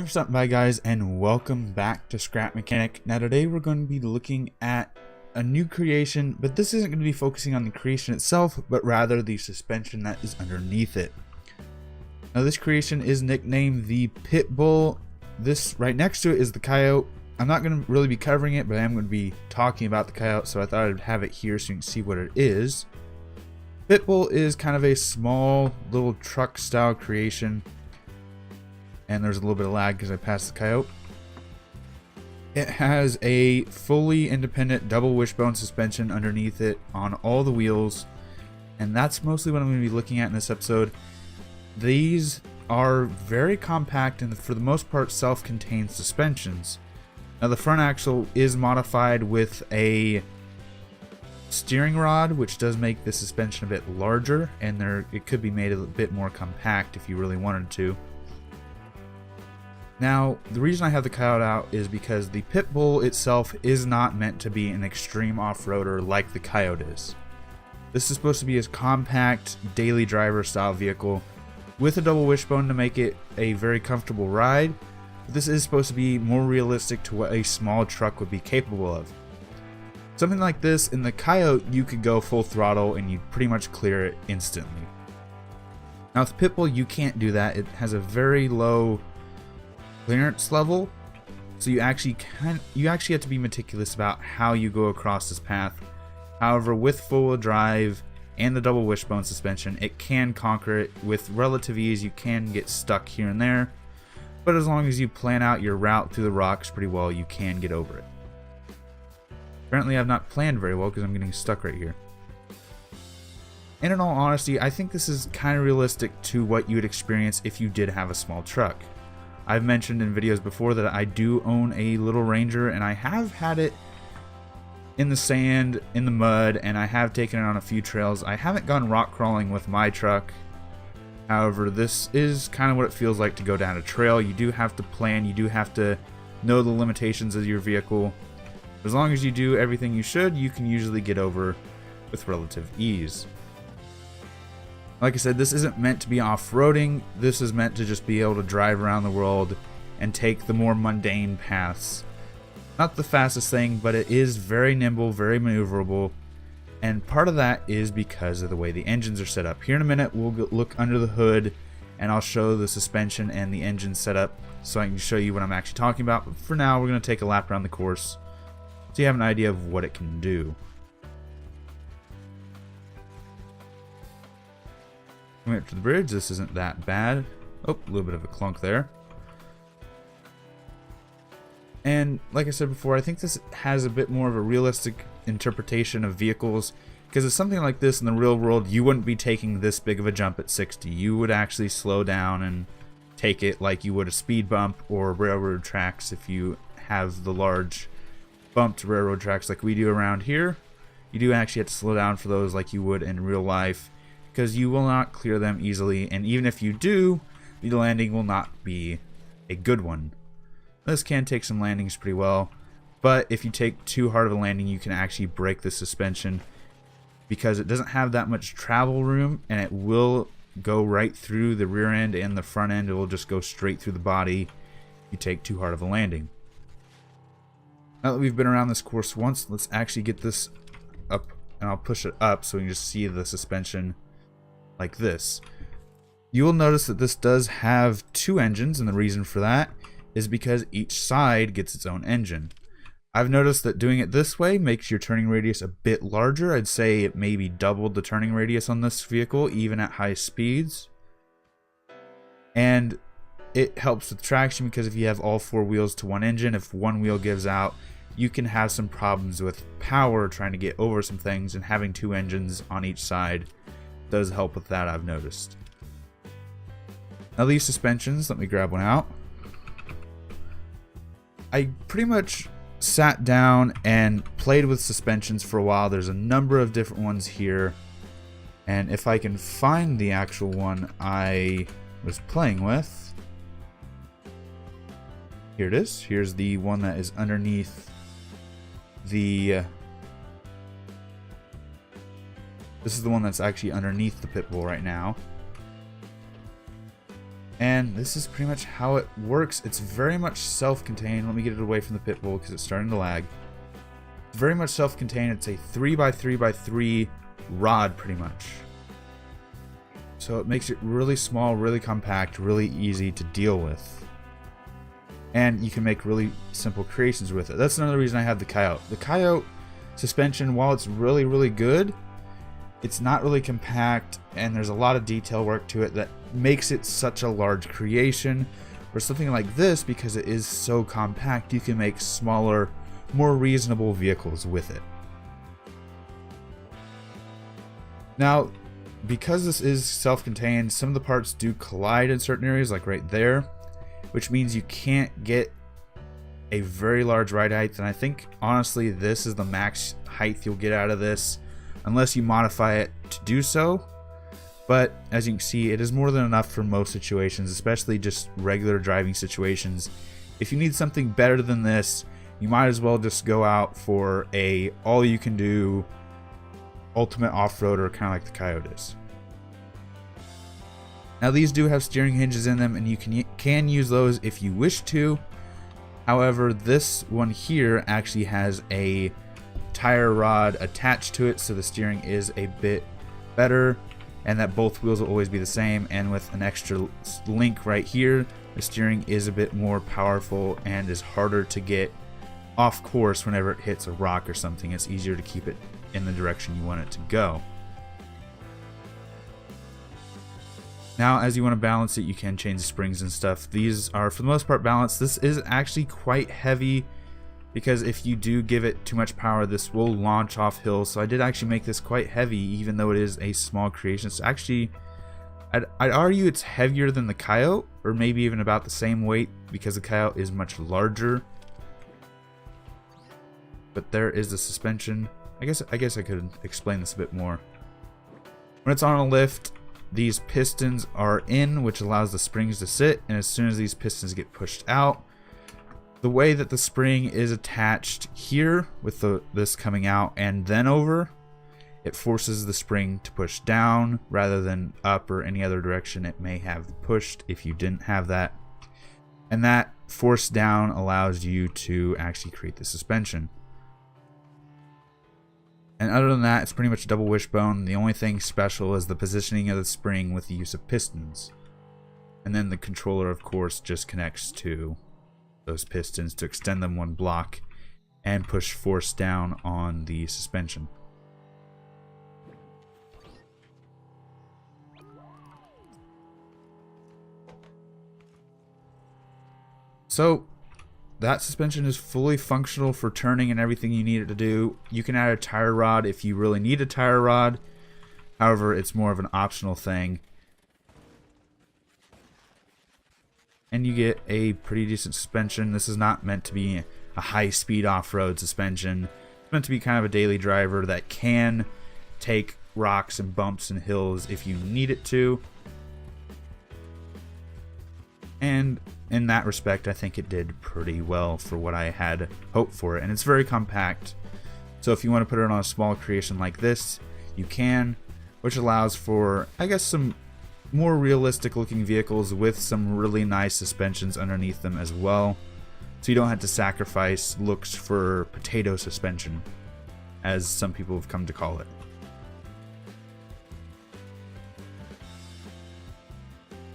Thanks for stopping by, guys, and welcome back to Scrap Mechanic. Now today we're going to be looking at a new creation, but this isn't going to be focusing on the creation itself, but rather the suspension that is underneath it. Now this creation is nicknamed the Pitbull. This right next to it is the Coyote. I'm not going to really be covering it, but I am going to be talking about the Coyote, so I thought I'd have it here so you can see what it is. Pitbull is kind of a small little truck style creation. And there's a little bit of lag because I passed the Coyote. It has a fully independent double wishbone suspension underneath it on all the wheels. And that's mostly what I'm going to be looking at in this episode. These are very compact and for the most part self-contained suspensions. Now the front axle is modified with a steering rod, which does make the suspension a bit larger. And it could be made a bit more compact if you really wanted to. Now, the reason I have the Coyote out is because the Pitbull itself is not meant to be an extreme off-roader like the Coyote is. This is supposed to be a compact, daily driver style vehicle with a double wishbone to make it a very comfortable ride, but this is supposed to be more realistic to what a small truck would be capable of. Something like this, in the Coyote, you could go full throttle and you'd pretty much clear it instantly. Now with the Pitbull, you can't do that. It has a very low clearance level, so you actually have to be meticulous about how you go across this path. However, with four-wheel drive and the double wishbone suspension, it can conquer it with relative ease. You can get stuck here and there, but as long as you plan out your route through the rocks pretty well, you can get over it. Apparently I've not planned very well because I'm getting stuck right here. And in all honesty, I think this is kind of realistic to what you would experience if you did have a small truck. I've mentioned in videos before that I do own a little Ranger, and I have had it in the sand, in the mud, and I have taken it on a few trails. I haven't gone rock crawling with my truck. However, this is kind of what it feels like to go down a trail. You do have to plan, you do have to know the limitations of your vehicle. As long as you do everything you should, you can usually get over with relative ease. Like I said, this isn't meant to be off-roading. This is meant to just be able to drive around the world and take the more mundane paths. Not the fastest thing, but it is very nimble, very maneuverable. And part of that is because of the way the engines are set up. Here in a minute, we'll look under the hood and I'll show the suspension and the engine setup so I can show you what I'm actually talking about. But for now, we're going to take a lap around the course so you have an idea of what it can do. Coming up to the bridge, this isn't that bad. Oh, a little bit of a clunk there. And like I said before, I think this has a bit more of a realistic interpretation of vehicles, because if something like this in the real world, you wouldn't be taking this big of a jump at 60. You would actually slow down and take it like you would a speed bump or railroad tracks. If you have the large bumped railroad tracks like we do around here, you do actually have to slow down for those like you would in real life, because you will not clear them easily, and even if you do, the landing will not be a good one. This can take some landings pretty well, but if you take too hard of a landing, you can actually break the suspension because it doesn't have that much travel room, and it will go right through the rear end and the front end. It will just go straight through the body if you take too hard of a landing. Now that we've been around this course once, let's actually get this up, and I'll push it up so we can just see the suspension like this. You will notice that this does have two engines, and the reason for that is because each side gets its own engine. I've noticed that doing it this way makes your turning radius a bit larger. I'd say it maybe doubled the turning radius on this vehicle, even at high speeds. And it helps with traction because if you have all four wheels to one engine, if one wheel gives out, you can have some problems with power trying to get over some things, and having two engines on each side does help with that, I've noticed. Now these suspensions, let me grab one out. I pretty much sat down and played with suspensions for a while. There's a number of different ones here, and if I can find the actual one I was playing with, here it is. Here's the one that is underneath the this is the one that's actually underneath the Pitbull right now. And this is pretty much how it works. It's very much self-contained. Let me get it away from the Pitbull because it's starting to lag. It's very much self-contained. It's a 3x3x3 rod pretty much. So it makes it really small, really compact, really easy to deal with. And you can make really simple creations with it. That's another reason I have the Coyote. The Coyote suspension, while it's really, really good, it's not really compact, and there's a lot of detail work to it that makes it such a large creation. For something like this, because it is so compact, you can make smaller, more reasonable vehicles with it. Now, because this is self-contained, some of the parts do collide in certain areas, like right there, which means you can't get a very large ride height. And I think, honestly, this is the max height you'll get out of this, unless you modify it to do so. But as you can see, it is more than enough for most situations, especially just regular driving situations. If you need something better than this, you might as well just go out for a all-you-can-do ultimate off-roader, kind of like the Coyote is. Now these do have steering hinges in them, and you can use those if you wish to. However, this one here actually has a tire rod attached to it, so the steering is a bit better, and that both wheels will always be the same. And with an extra link right here, the steering is a bit more powerful and is harder to get off course whenever it hits a rock or something. It's easier to keep it in the direction you want it to go. Now, as you want to balance it, you can change the springs and stuff. These are, for the most part, balanced. This is actually quite heavy, because if you do give it too much power, this will launch off hills. So I did actually make this quite heavy, even though it is a small creation. It's actually, I'd argue it's heavier than the Coyote, or maybe even about the same weight, because the Coyote is much larger. But there is the suspension. I guess I could explain this a bit more. When it's on a lift, these pistons are in, which allows the springs to sit, and as soon as these pistons get pushed out, the way that the spring is attached here with this coming out and then over, it forces the spring to push down rather than up or any other direction it may have pushed if you didn't have that. And that force down allows you to actually create the suspension. And other than that, it's pretty much double wishbone. The only thing special is the positioning of the spring with the use of pistons. And then the controller, of course, just connects to those pistons to extend them one block and push force down on the suspension. So that suspension is fully functional for turning and everything you need it to do. You can add a tire rod if you really need a tire rod. However, it's more of an optional thing. And you get a pretty decent suspension. This is not meant to be a high-speed off-road suspension. It's meant to be kind of a daily driver that can take rocks and bumps and hills if you need it to. And in that respect, I think it did pretty well for what I had hoped for it. And it's very compact. So if you want to put it on a small creation like this, you can, which allows for, I guess, some more realistic looking vehicles with some really nice suspensions underneath them as well. So you don't have to sacrifice looks for potato suspension, as some people have come to call it.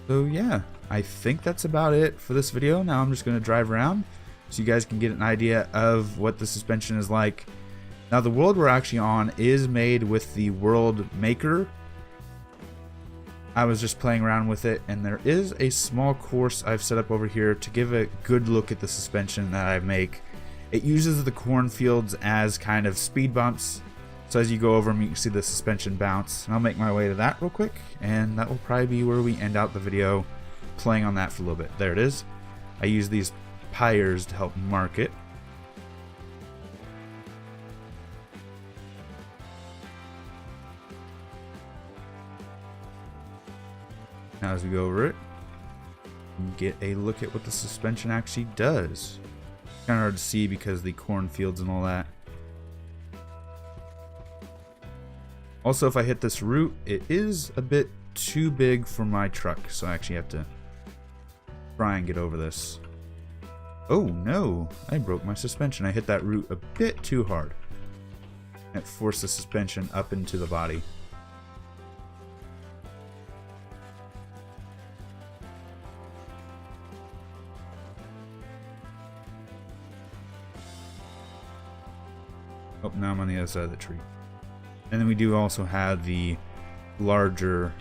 So yeah, I think that's about it for this video. Now I'm just going to drive around so you guys can get an idea of what the suspension is like. Now the world we're actually on is made with the World Maker. I was just playing around with it, and there is a small course I've set up over here to give a good look at the suspension that I make. It uses the cornfields as kind of speed bumps. So as you go over them, you can see the suspension bounce. And I'll make my way to that real quick, and that will probably be where we end out the video, playing on that for a little bit. There it is. I use these pyres to help mark it. Now as we go over it, you get a look at what the suspension actually does. Kind of hard to see because of the cornfields and all that. Also, if I hit this root, it is a bit too big for my truck, so I actually have to try and get over this. Oh no, I broke my suspension. I hit that root a bit too hard. It forced the suspension up into the body. Oh, now I'm on the other side of the tree. And then we do also have the larger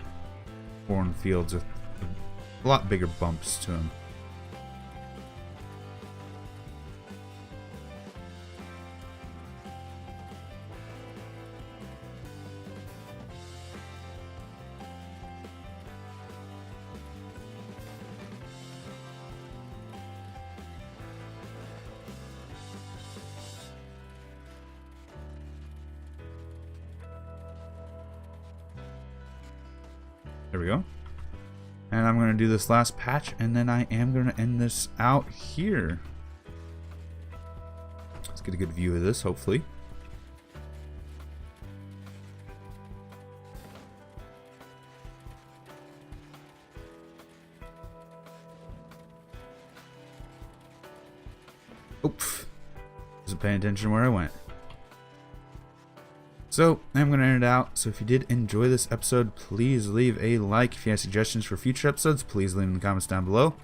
cornfields with a lot bigger bumps to them. There we go. And I'm going to do this last patch, and then I am going to end this out here. Let's get a good view of this, hopefully. Oops. Wasn't paying attention where I went. So, I'm going to end it out. So if you did enjoy this episode, please leave a like. If you have suggestions for future episodes, please leave them in the comments down below.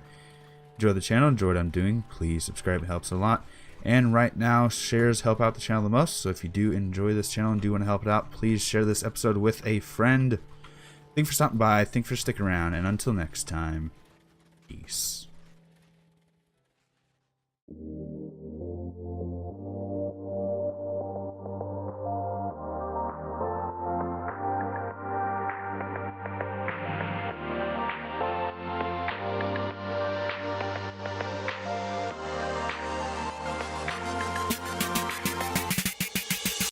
Enjoy the channel, enjoy what I'm doing, please subscribe, it helps a lot. And right now, shares help out the channel the most. So if you do enjoy this channel and do want to help it out, please share this episode with a friend. Thanks for stopping by, thanks for sticking around, and until next time, peace.